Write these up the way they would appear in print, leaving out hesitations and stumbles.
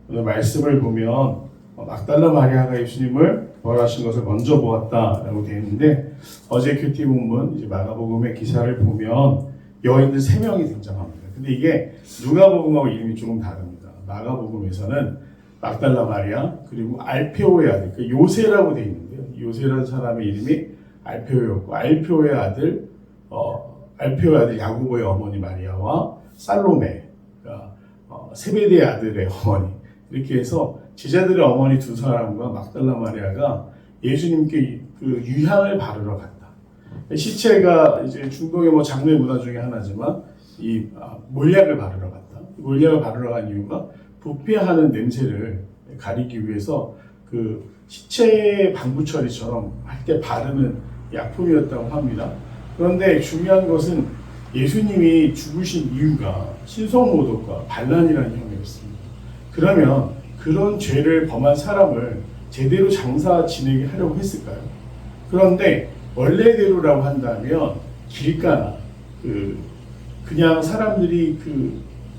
오늘 말씀을 보면 막달라 마리아가 예수님을 부활하신 것을 먼저 보았다라고 되어 있는데, 어제 큐티 본문 이제 마가복음의 기사를 보면 여인들 3명이 등장합니다. 근데 이게 누가복음하고 이름이 조금 다릅니다. 마가복음에서는 막달라 마리아 그리고 알페오의 아들 그 요새라고 되어 있는데요. 요새라는 사람의 이름이 알페오였고, 알페오의 아들 야고보의 어머니 마리아와 살로메, 그러니까 세베대의 아들의 어머니, 이렇게 해서 제자들의 어머니 2사람과 막달라 마리아가 예수님께 그 유향을 바르러 갔다. 시체가 이제 중동의 장례 문화 중에 하나지만 이 몰약을 바르러 갔다. 몰약을 바르러 간 이유가 부패하는 냄새를 가리기 위해서 그 시체 방부 처리처럼 할 때 바르는 약품이었다고 합니다. 그런데 중요한 것은 예수님이 죽으신 이유가 신성모독과 반란이라는 혐의였습니다. 그러면 그런 죄를 범한 사람을 제대로 장사 지내게 하려고 했을까요? 그런데 원래대로라고 한다면 길가나 그냥 사람들이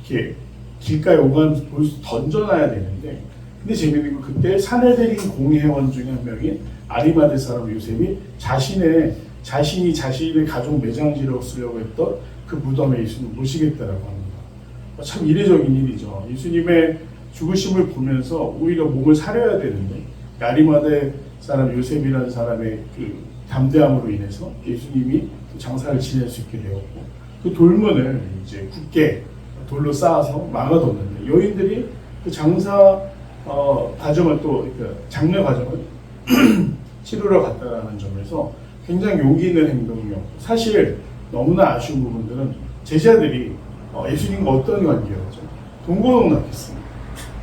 이렇게 길가에 오가면서 볼 수 던져놔야 되는데, 근데 재미있는 건 그때 사내들인 공회원 중에 한 명인 아리마대 사람 요셉이 자신이 자신의 가족 매장지로 쓰려고 했던 그 무덤에 예수님을 모시겠다라고 합니다. 참 이례적인 일이죠. 예수님의 죽으심을 보면서 오히려 몸을 사려야 되는데 아리마대 사람 요셉이라는 사람의 그 담대함으로 인해서 예수님이 장사를 지낼 수 있게 되었고, 그 돌문을 이제 굳게 돌로 쌓아서 막아뒀는데 여인들이 그 장사 과정을 장례 과정을 치르러 갔다라는 점에서 굉장히 용기 있는 행동이었고, 사실 너무나 아쉬운 부분들은 제자들이 예수님과 어떤 관계였죠? 동고동락했습니다.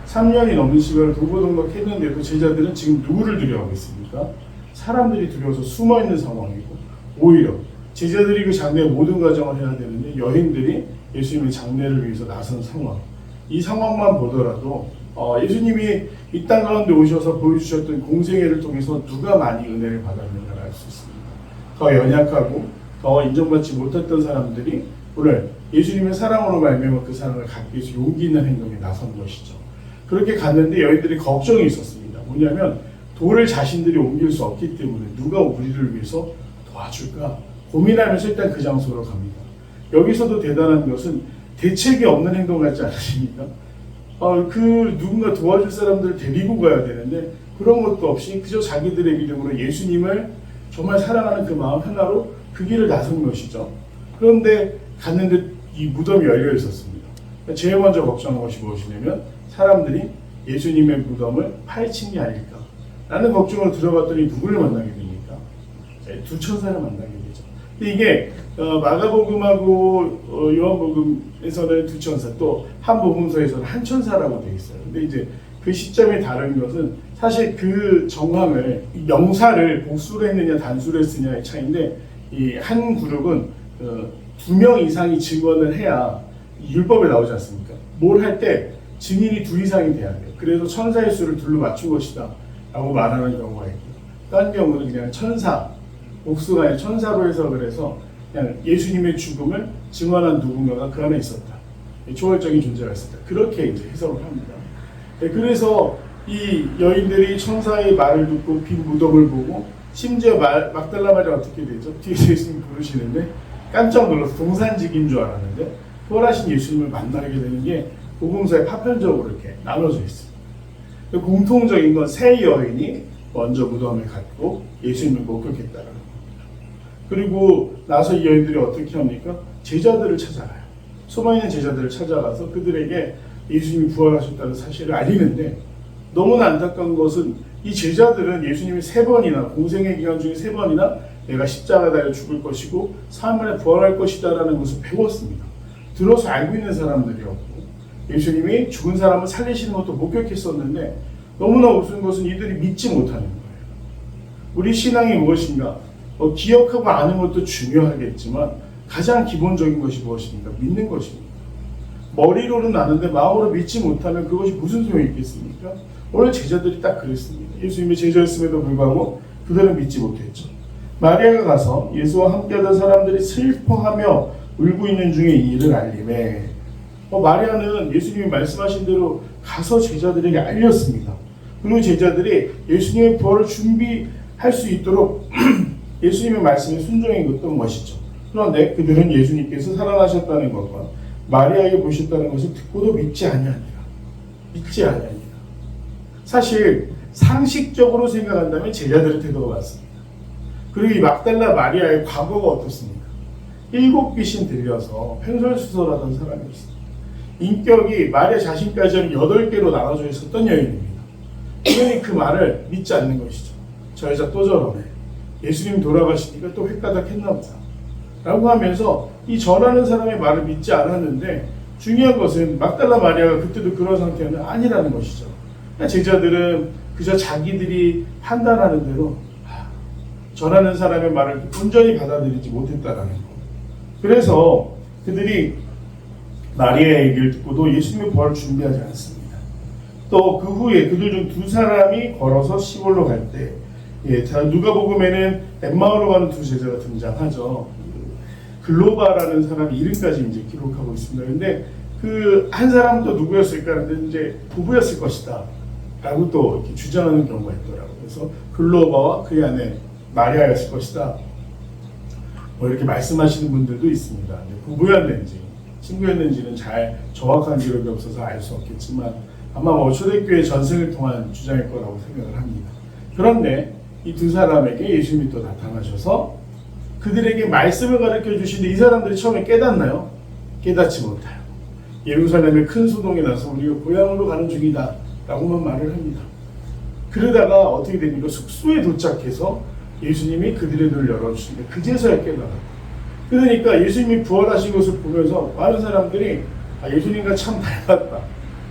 3년이 넘는 시간을 동고동락했는데도 제자들은 지금 누구를 두려워하고 있습니까? 사람들이 두려워서 숨어있는 상황이고, 오히려 제자들이 그 장례의 모든 과정을 해야 되는데 여인들이 예수님의 장례를 위해서 나선 상황, 이 상황만 보더라도 예수님이 이 땅 가운데 오셔서 보여주셨던 공생애를 통해서 누가 많이 은혜를 받았는가를 알 수 있습니다. 더 연약하고 더 인정받지 못했던 사람들이 오늘 예수님의 사랑으로 말미암아 그 사랑을 갖기 위해서 용기 있는 행동에 나선 것이죠. 그렇게 갔는데 여인들이 걱정이 있었습니다. 뭐냐면 돌을 자신들이 옮길 수 없기 때문에 누가 우리를 위해서 도와줄까 고민하면서 일단 그 장소로 갑니다. 여기서도 대단한 것은 대책이 없는 행동 같지 않으십니까? 누군가 도와줄 사람들을 데리고 가야 되는데 그런 것도 없이 그저 자기들의 믿음으로 예수님을 정말 사랑하는 그 마음 하나로 그 길을 나선 것이죠. 그런데 갔는데 이 무덤이 열려 있었습니다. 제일 먼저 걱정한 것이 무엇이냐면 사람들이 예수님의 무덤을 파헤친 게 아닐까 라는 걱정으로 들어갔더니 누구를 만나게 됩니까? 2천사를 만나게 되죠. 근데 이게 마가복음하고 요한복음에서는 2천사, 또 한 복음서에서는 한 천사라고 되어 있어요. 근데 이제 그 시점이 다른 것은 사실 그 정황을 명사를 복수로 했느냐 단수로 했느냐의 차이인데, 이 한 그룹은 2명 이상이 증언을 해야 율법에 나오지 않습니까? 뭘 할 때 증인이 2 이상이 돼야 돼요. 그래서 천사의 수를 2로 맞춘 것이다 라고 말하는 경우가 있고, 다른 경우는 그냥 천사, 복수가 아니라 천사로 해석을 해서 그냥 예수님의 죽음을 증언한 누군가가 그 안에 있었다, 초월적인 존재가 있었다, 그렇게 이제 해석을 합니다. 그래서 이 여인들이 천사의 말을 듣고 빈 무덤을 보고, 심지어 막달라 마리아가 어떻게 되죠? 뒤에서 예수님 부르시는데 깜짝 놀라서 동산직인 줄 알았는데 부활하신 예수님을 만나게 되는 게 복음서에 파편적으로 이렇게 나눠져 있습니다. 공통적인 건 세 여인이 먼저 무덤에 갔고 예수님을 목격했다는 겁니다. 그리고 나서 이 여인들이 어떻게 합니까? 제자들을 찾아가요. 숨어있는 제자들을 찾아가서 그들에게 예수님이 부활하셨다는 사실을 알리는데, 너무나 안타까운 것은 이 제자들은 예수님이 3번이나 공생의 기간 중에 3번이나 내가 십자가 달려 죽을 것이고 3일 만에 부활할 것이다 라는 것을 배웠습니다. 들어서 알고 있는 사람들이었고, 예수님이 죽은 사람을 살리시는 것도 목격했었는데, 너무나 우스운 것은 이들이 믿지 못하는 거예요. 우리 신앙이 무엇인가? 기억하고 아는 것도 중요하겠지만 가장 기본적인 것이 무엇입니까? 믿는 것입니다. 머리로는 아는데 마음으로 믿지 못하면 그것이 무슨 소용이 있겠습니까? 오늘 제자들이 딱 그랬습니다. 예수님의 제자였음에도 불구하고 그들은 믿지 못했죠. 마리아가 가서 예수와 함께하던 사람들이 슬퍼하며 울고 있는 중에 이 일을 알림해 마리아는 예수님이 말씀하신 대로 가서 제자들에게 알렸습니다. 그리고 제자들이 예수님의 부활을 준비할 수 있도록 예수님의 말씀에 순종했던 것이죠. 그런데 그들은 예수님께서 살아나셨다는 것과 마리아에게 보셨다는 것을 듣고도 믿지 아니하니라. 사실 상식적으로 생각한다면 제자들의 태도가 맞습니다. 그리고 이 막달라 마리아의 과거가 어떻습니까? 7 귀신 들려서 횡설수설하던 사람이었습니다. 인격이 마리아 자신까지는 8개로 나눠져 있었던 여인입니다. 그러니 그 말을 믿지 않는 것이죠. 저 여자 또 저러네. 예수님 돌아가시니까 또 획가닥 했나 보다. 라고 하면서 이 전하는 사람의 말을 믿지 않았는데, 중요한 것은 막달라 마리아가 그때도 그런 상태는 아니라는 것이죠. 제자들은 그저 자기들이 판단하는 대로 전하는 사람의 말을 온전히 받아들이지 못했다라는 것. 그래서 그들이 마리아의 얘기를 듣고도 예수님의 부활을 준비하지 않았습니다. 또 그 후에 그들 중 2 사람이 걸어서 시골로 갈 때, 누가복음에는 엠마오로 가는 2 제자가 등장하죠. 글로바라는 사람 이름까지 이제 기록하고 있습니다. 근데 그 한 사람도 누구였을까 하는데 이제 부부였을 것이다 라고 또 이렇게 주장하는 경우가 있더라고요. 그래서 글로바와 그의 아내 마리아였을 것이다, 이렇게 말씀하시는 분들도 있습니다. 부부였는지 친구였는지는 잘 정확한 기록이 없어서 알 수 없겠지만 아마 초대교회 전승을 통한 주장일 거라고 생각을 합니다. 그런데 이 2 사람에게 예수님이 또 나타나셔서 그들에게 말씀을 가르쳐 주시는데, 이 사람들이 처음에 깨닫나요? 깨닫지 못해요. 예루살렘에 큰 소동이 나서 우리가 고향으로 가는 중이다 라고만 말을 합니다. 그러다가 어떻게 됩니까? 숙소에 도착해서 예수님이 그들의 눈을 열어주시는데 그제서야 깨달아요. 그러니까 예수님이 부활하신 것을 보면서 많은 사람들이 예수님과 참 닮았다,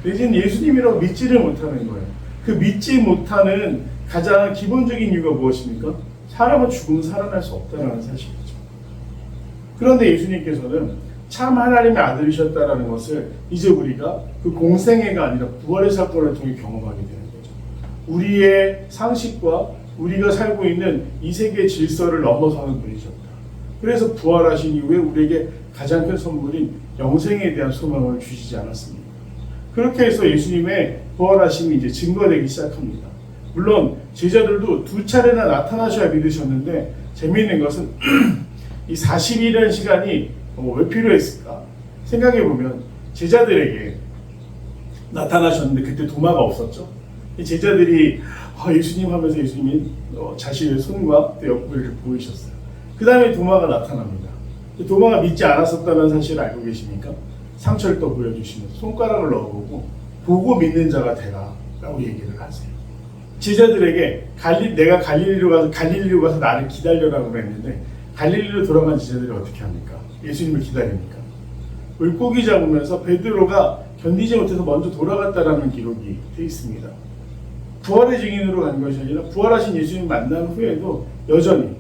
내지는 예수님이라고 믿지를 못하는 거예요. 그 믿지 못하는 가장 기본적인 이유가 무엇입니까? 사람은 죽으면 살아날 수 없다는 사실이죠. 그런데 예수님께서는 참 하나님의 아들이셨다는 것을 이제 우리가 그 공생애가 아니라 부활의 사건을 통해 경험하게 되는 거죠. 우리의 상식과 우리가 살고 있는 이 세계의 질서를 넘어서는 분이셨다. 그래서 부활하신 이후에 우리에게 가장 큰 선물인 영생에 대한 소망을 주시지 않았습니까? 그렇게 해서 예수님의 부활하심이 이제 증거되기 시작합니다. 물론 제자들도 2차례나 나타나셔야 믿으셨는데, 재미있는 것은 이 40일이라는 시간이 왜 필요했을까 생각해보면, 제자들에게 나타나셨는데 그때 도마가 없었죠. 제자들이 예수님 하면서 예수님이 자신의 손과 옆구리를 보이셨어요. 그 다음에 도마가 나타납니다. 도마가 믿지 않았었다는 사실을 알고 계십니까? 상처를 또 보여주시면서 손가락을 넣어보고 보고 믿는 자가 되라 라고 얘기를 하세요. 제자들에게 내가 갈릴리로 가서 나를 기다려라고 그랬는데, 갈릴리로 돌아간 제자들이 어떻게 합니까? 예수님을 기다립니까? 물고기 잡으면서 베드로가 견디지 못해서 먼저 돌아갔다라는 기록이 되어 있습니다. 부활의 증인으로 간 것이 아니라 부활하신 예수님 만난 후에도 여전히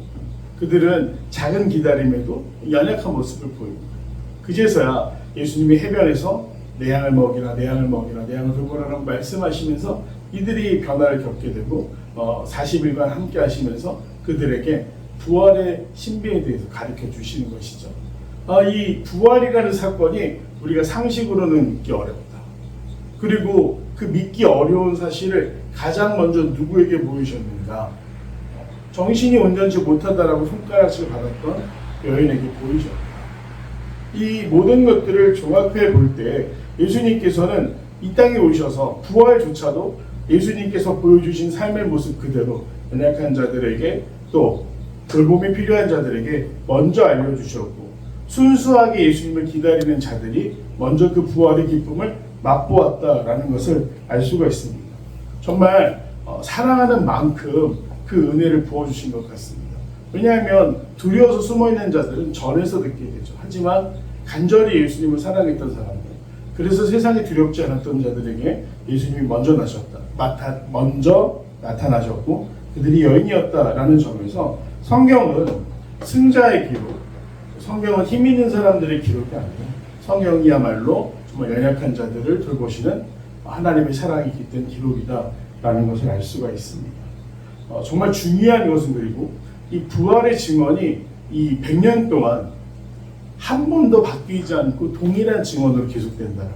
그들은 작은 기다림에도 연약한 모습을 보입니다. 그제서야 예수님이 해변에서 내 양을 먹이라, 내 양을 먹이라, 내 양을 돌보라라고 말씀하시면서 이들이 변화를 겪게 되고 40일간 함께 하시면서 그들에게 부활의 신비에 대해서 가르쳐 주시는 것이죠. 이 부활이라는 사건이 우리가 상식으로는 믿기 어렵다. 그리고 그 믿기 어려운 사실을 가장 먼저 누구에게 보이셨는가? 정신이 온전치 못하다라고 손가락을 받았던 여인에게 보이셨다. 이 모든 것들을 종합해 볼 때 예수님께서는 이 땅에 오셔서 부활조차도 예수님께서 보여주신 삶의 모습 그대로 연약한 자들에게, 또 돌봄이 필요한 자들에게 먼저 알려주셨고, 순수하게 예수님을 기다리는 자들이 먼저 그 부활의 기쁨을 맛보았다라는 것을 알 수가 있습니다. 정말 사랑하는 만큼 그 은혜를 부어주신 것 같습니다. 왜냐하면 두려워서 숨어있는 자들은 전에서 듣게 되죠. 하지만 간절히 예수님을 사랑했던 사람들, 그래서 세상에 두렵지 않았던 자들에게 예수님이 먼저 나타나셨고 그들이 여인이었다라는 점에서 성경은 승자의 기록, 성경은 힘 있는 사람들의 기록이 아니고 성경이야말로 정말 연약한 자들을 돌보시는 하나님의 사랑이 깃든 기록이다라는 것을 알 수가 있습니다. 정말 중요한 것은, 그리고 이 부활의 증언이 이 100년 동안 한 번도 바뀌지 않고 동일한 증언으로 계속된다는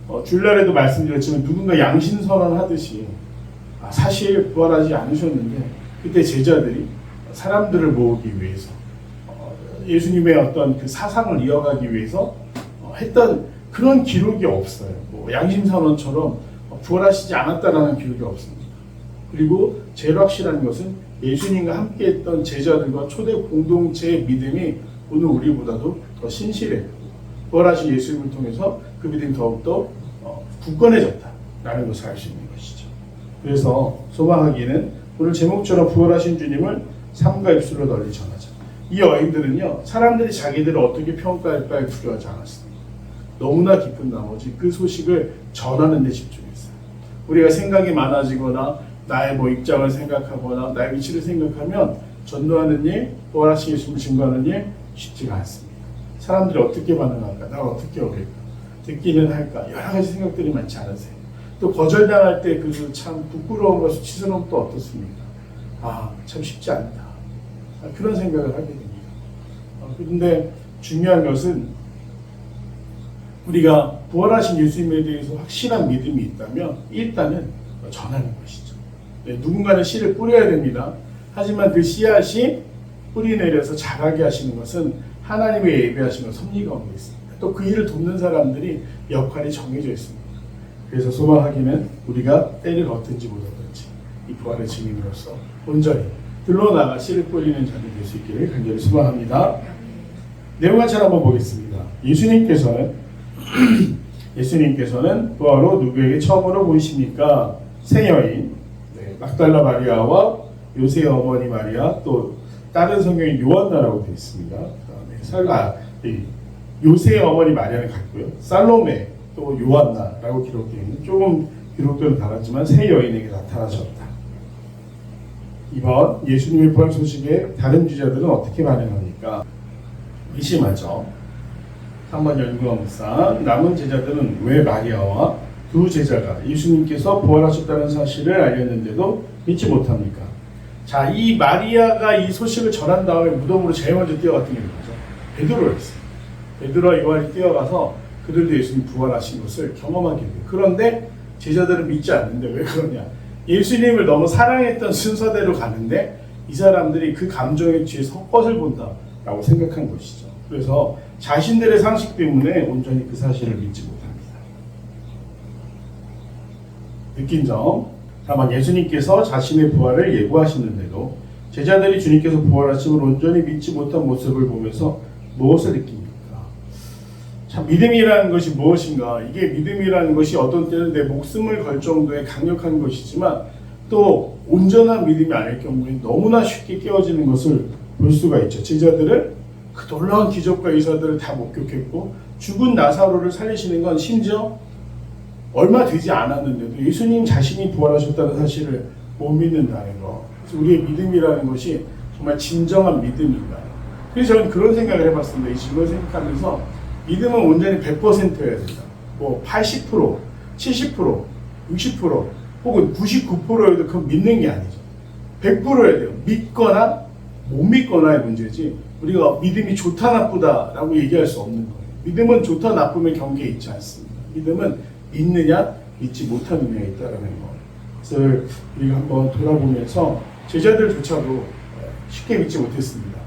거예요. 주일날에도 말씀드렸지만 누군가 양심선언 하듯이 사실 부활하지 않으셨는데 그때 제자들이 사람들을 모으기 위해서 예수님의 어떤 그 사상을 이어가기 위해서 했던 그런 기록이 없어요. 뭐 양심선언처럼 부활하시지 않았다라는 기록이 없습니다. 그리고 제일 확실한 것은 예수님과 함께했던 제자들과 초대 공동체의 믿음이 오늘 우리보다도 더 신실했고 부활하신 예수님을 통해서 그 믿음이 더욱더 굳건해졌다라는 것을 알 수 있는 것이죠. 그래서 소망하기는 오늘 제목처럼 부활하신 주님을 삶과 입술로 널리 전하자. 이 여인들은요, 사람들이 자기들을 어떻게 평가할까에 두려워하지 않았습니다. 너무나 기쁜 나머지 그 소식을 전하는 데 집중했어요. 우리가 생각이 많아지거나 나의 입장을 생각하거나 나의 위치를 생각하면 전도하는 일, 부활하신 예수님을 증거하는 일 쉽지가 않습니다. 사람들이 어떻게 반응할까? 나를 어떻게 여길까? 듣기는 할까? 여러 가지 생각들이 많지 않으세요? 또 거절당할 때 그 참 부끄러움과 수치스러움 또 어떻습니까? 참 쉽지 않다. 그런 생각을 하게 됩니다. 그런데 중요한 것은 우리가 부활하신 예수님에 대해서 확실한 믿음이 있다면 일단은 전하는 것이죠. 누군가는 씨를 뿌려야 됩니다. 하지만 그 씨앗이 뿌리 내려서 자라게 하시는 것은 하나님의 예비하시는 섭리 가운데 있습니다. 또 그 일을 돕는 사람들이 역할이 정해져 있습니다. 그래서 소망하기는 우리가 때를 얻든지 못 얻든지 이 부활의 증인으로서 온전히 들러나가 씨를 뿌리는 자들이 될 수 있기를 간절히 소망합니다. 내용같이 한번 보겠습니다. 예수님께서는 부활 후 누구에게 처음으로 보이십니까? 세 여인, 막달라 마리아와 요새의 어머니 마리아, 또 다른 성경에 요한나라고 되어 있습니다. 요새의 어머니 마리아는 같고요. 살로메 또 요한나라고 기록되어 있는 조금 기록들은 달랐지만 세 여인에게 나타나셨다. 이번 예수님의 부활 소식에 다른 주자들은 어떻게 반응합니까? 의심하죠. 3번 연구원 묵상. 남은 제자들은 왜 마리아와 두 제자가 예수님께서 부활하셨다는 사실을 알렸는데도 믿지 못합니까? 자, 이 마리아가 이 소식을 전한 다음에 무덤으로 제일 먼저 뛰어갔던 게 누구죠? 베드로였어요. 베드로와 요한이 뛰어가서 그들도 예수님 부활하신 것을 경험하게 돼요. 그런데 제자들은 믿지 않는데 왜 그러냐? 예수님을 너무 사랑했던 순서대로 가는데 이 사람들이 그 감정에 취해서 헛것을 본다라고 생각한 것이죠. 그래서 자신들의 상식 때문에 온전히 그 사실을 믿지 못합니다. 느낀 점. 다만 예수님께서 자신의 부활을 예고하시는데도 제자들이 주님께서 부활하심을 온전히 믿지 못한 모습을 보면서 무엇을 느낍니까? 참, 믿음이라는 것이 무엇인가? 이게 믿음이라는 것이 어떤 때는 내 목숨을 걸 정도의 강력한 것이지만 또 온전한 믿음이 아닐 경우에 너무나 쉽게 깨어지는 것을 볼 수가 있죠. 제자들은 그 놀라운 기적과 의사들을 다 목격했고 죽은 나사로를 살리시는 건 심지어 얼마 되지 않았는데도 예수님 자신이 부활하셨다는 사실을 못 믿는다는 거. 그래서 우리의 믿음이라는 것이 정말 진정한 믿음인가요? 그래서 저는 그런 생각을 해봤습니다. 이 질문을 생각하면서 믿음은 온전히 100%여야 된다. 80%, 70%, 60% 혹은 99%여도 그건 믿는 게 아니죠. 100%여야 돼요. 믿거나 못 믿거나의 문제지 우리가 믿음이 좋다 나쁘다라고 얘기할 수 없는 거예요. 믿음은 좋다 나쁨의 경계에 있지 않습니다. 믿음은 믿느냐 믿지 못하느냐에 있다는 것을 우리가 한번 돌아보면서 제자들조차도 쉽게 믿지 못했습니다.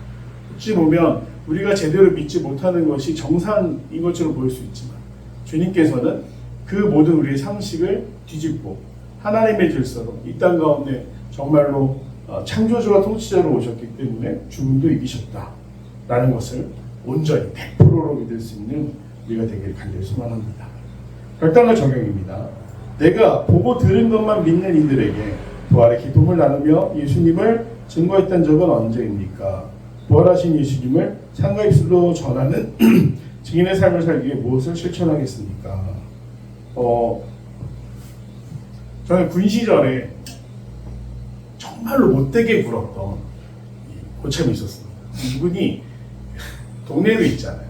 어찌 보면 우리가 제대로 믿지 못하는 것이 정상인 것처럼 보일 수 있지만 주님께서는 그 모든 우리의 상식을 뒤집고 하나님의 질서로 이 땅 가운데 정말로 창조주와 통치자로 오셨기 때문에 죽음도 이기셨다라는 것을 온전히 100%로 믿을 수 있는 우리가 되기를 간절히 소망합니다. 결단과 적용입니다. 내가 보고 들은 것만 믿는 이들에게 부활의 기쁨을 나누며 예수님을 증거했던 적은 언제입니까? 부활하신 예수님을 상과 입술로 전하는 증인의 삶을 살기 위해 무엇을 실천하겠습니까? 저는 군 시절에 정말로 못되게 굴었던 고참이 있었습니다. 이분이 동네에 있잖아요.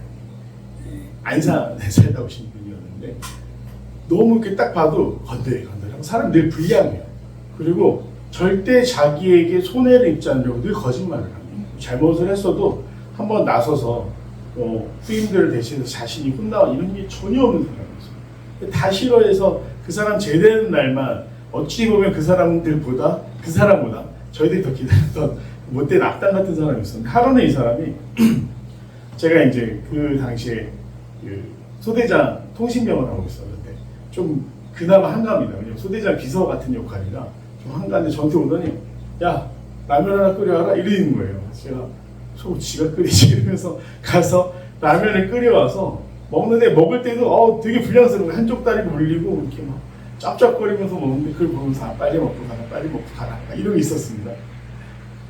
안산에 살다 오신 분이었는데 너무 이렇게 딱 봐도 건드리건드리하고 사람 늘 불량해요. 그리고 절대 자기에게 손해를 입지 않으려고 늘 거짓말을 합니다. 잘못을 했어도 한번 나서서 후임들을 대신해서 자신이 혼나와 이런 게 전혀 없는 사람이었어요. 다 싫어해서 그 사람 제대하는 날만 어찌 보면 그 사람보다 저희들이 더 기다렸던 못된 악당 같은 사람이 있었는데 하루는 이 사람이 제가 이제 그 당시에 그 소대장 통신병을 하고 있었는데 좀 그나마 한가합니다. 왜냐면 소대장 비서 같은 역할이라 좀 한가한데 저한테 오더니 야 라면 하나 끓여와라 이러는 거예요. 제가 지가 끓이지 이러면서 가서 라면을 끓여와서 먹는데 먹을 때도 되게 불량스러운 거예요. 한쪽 다리 물리고 이렇게 막 짭짭거리면서 먹는데 그걸 보면서 빨리 먹고 가라 이러고 있었습니다.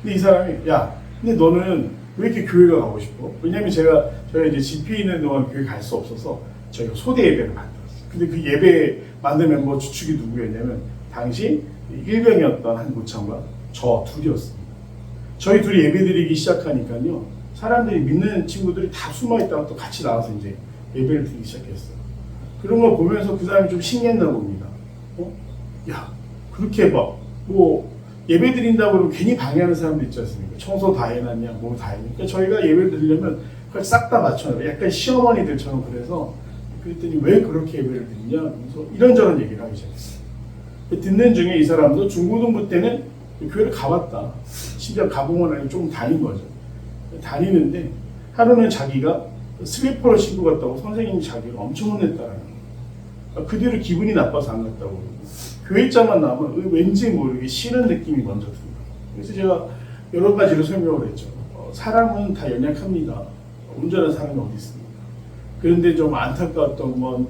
근데 이 사람이 야 근데 너는 왜 이렇게 교회가 가고 싶어? 왜냐면 저희가 이제 집회 있는 동안 교회 갈 수 없어서 저희가 소대 예배를 만들었어요. 근데 그 예배 만든 멤버 주축이 누구였냐면 당시 일병이었던 한 모창과 저 둘이었습니다. 저희 둘이 예배드리기 시작하니까요. 사람들이 믿는 친구들이 다 숨어있다가 또 같이 나와서 이제 예배를 드리기 시작했어요. 그런 걸 보면서 그 사람이 좀 신기했나 봅니다. 야, 그렇게 예배 드린다고 그러면 괜히 방해하는 사람도 있지 않습니까? 청소 다 해놨냐, 뭐 다 해놨냐. 그러니까 저희가 예배를 드리려면 그걸 싹 다 맞춰요. 약간 시어머니들처럼 그래서 그랬더니 왜 그렇게 예배를 드리냐? 그래서 이런저런 얘기를 하기 시작했어요. 듣는 중에 이 사람도 중고등부 때는 교회를 가봤다. 심지어 가보면 아니고 조금 다닌 거죠. 다니는데 하루는 자기가 슬리퍼를 신고 갔다고 선생님이 자기를 엄청 혼냈다는 거예요. 그 뒤로 기분이 나빠서 안 갔다고 그러고 교회 입장만 나오면 왠지 모르게 싫은 느낌이 먼저 듭니다. 그래서 제가 여러 가지로 설명을 했죠. 사람은 다 연약합니다. 온전한 사람이 어디 있습니까? 그런데 좀 안타까웠던 건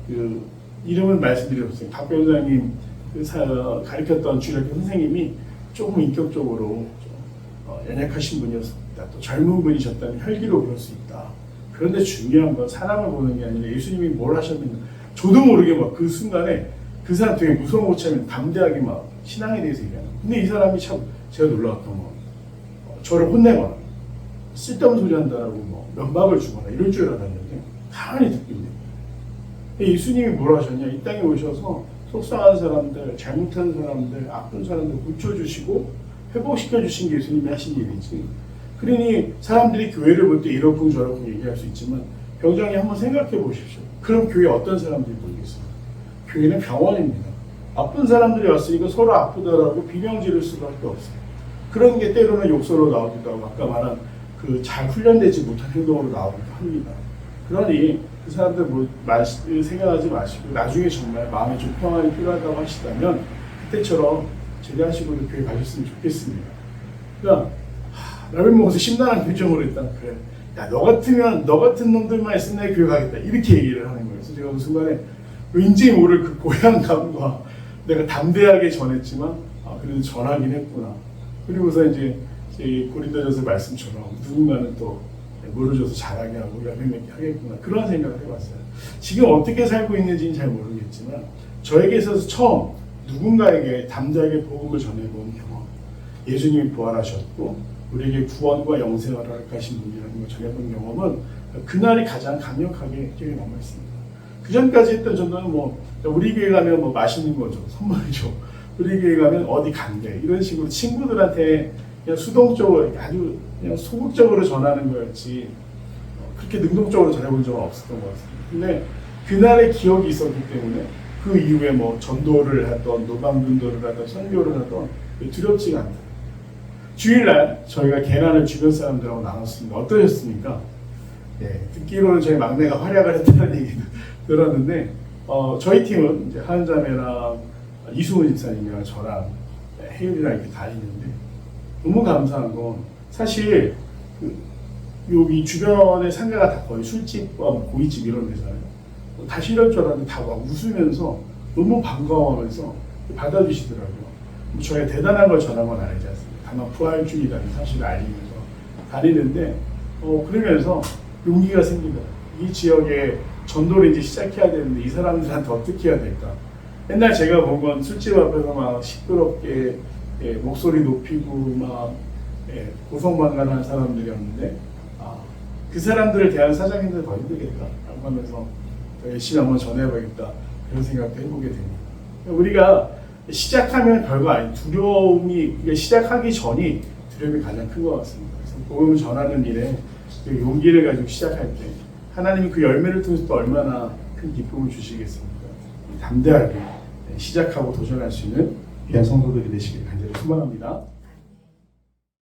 그 이름을 말씀드렸어요. 박 변호사님 가르쳤던 주일학교 선생님이 조금 인격적으로 좀 연약하신 분이었습니다. 또 젊은 분이셨다면 혈기로 그럴 수 있다. 그런데 중요한 건 사람을 보는 게 아니라 예수님이 뭘 하셨는가. 저도 모르게 막 그 순간에 그 사람 되게 무서운 것 처럼 담대하게 막 신앙에 대해서 얘기하는. 근데 이 사람이 참 제가 놀라웠던 건 저를 혼내거나 쓸데없는 소리 한다라고 면박을 주거나 이럴 줄 알았는데 가만히 듣고 있는 거예요. 예수님이 뭘 하셨냐. 이 땅에 오셔서 속상한 사람들, 잘못한 사람들, 아픈 사람들 고쳐주시고 회복시켜주신 게 예수님이 하신 일이지. 그러니 사람들이 교회를 볼 때 이렇고 저렇고 얘기할 수 있지만 병장님 한번 생각해 보십시오. 그럼 교회에 어떤 사람들이 모이겠습니까? 교회는 병원입니다. 아픈 사람들이 왔으니까 서로 아프다라고 비명 지를 수밖에 없어요. 그런 게 때로는 욕설로 나오기도 하고 아까 말한 그 잘 훈련되지 못한 행동으로 나오기도 합니다. 그러니 그 사람들 생각하지 마시고 나중에 정말 마음에 좀 평안이 필요하다고 하시다면 그때처럼 제대하시고 교회 가셨으면 좋겠습니다. 그러니까 라면 먹어서 심란한 표정으로 일단 그래. 야, 너 같은 놈들만 있으면 내가 교회 가겠다. 이렇게 얘기를 하는 거예요. 그래서 제가 그 순간에 왠지 모를 그 고향감과 내가 담대하게 전했지만 그래도 전하긴 했구나. 그리고서 이제 고린도전서 말씀처럼 누군가는 또 모르줘서 잘하게 하고 열매맺게 하겠구나. 그런 생각을 해봤어요. 지금 어떻게 살고 있는지는 잘 모르겠지만 저에게 있어서 처음 누군가에게 담대하게 복음을 전해본 경험, 예수님이 부활하셨고 우리에게 구원과 영생을 허락하신 분이라는 걸 전해본 경험은 그날이 가장 강력하게 기억에 남아있습니다. 그 전까지 했던 전도는 우리 교회 가면 맛있는 거죠. 선물이죠. 우리 교회 가면 어디 간대. 이런 식으로 친구들한테 그냥 수동적으로 아주 그냥 소극적으로 전하는 거였지 그렇게 능동적으로 전해본 적은 없었던 것 같습니다. 근데 그날의 기억이 있었기 때문에 그 이후에 전도를 하던 노방전도를 하던 선교를 하던 두렵지가 않다. 주일날 저희가 계란을 주변 사람들하고 나눴습니다. 어떠셨습니까? 듣기로는 저희 막내가 활약을 했다는 얘기도 들었는데 저희 팀은 이제 하은자매랑 이승훈 집사님이랑 저랑 혜율이랑 이렇게 다니는데 너무 감사한 건 사실 여기 주변의 상가가 다 거의 술집과 고깃집 이런 데잖아요. 다시 이럴 줄 알았는데 다 막 웃으면서 너무 반가워하면서 받아주시더라고요. 저희가 대단한 걸 전한 건 아니지 않습니까? 다만 부활 중이라는 사실을 알리면서 다니는데 그러면서 용기가 생기더라고요. 이 지역에 전도를 이제 시작해야 되는데 이 사람들한테 어떻게 해야 될까? 옛날 제가 본 건 술집 앞에서 막 시끄럽게 목소리 높이고 막 고성방관한 사람들이었는데 그 사람들을 대한 사장님들 더 힘들겠다라고 하면서 더 열심히 한번 전해봐야겠다 그런 생각도 해보게 됩니다. 우리가 시작하면 별거 아닌 두려움이 시작하기 전이 두려움이 가장 큰 것 같습니다. 그래서 복음을 전하는 일에 그 용기를 가지고 시작할 때 하나님이 그 열매를 통해서 또 얼마나 큰 기쁨을 주시겠습니까? 담대하게 시작하고 도전할 수 있는 귀한 성도들이 되시길 간절히 소망합니다.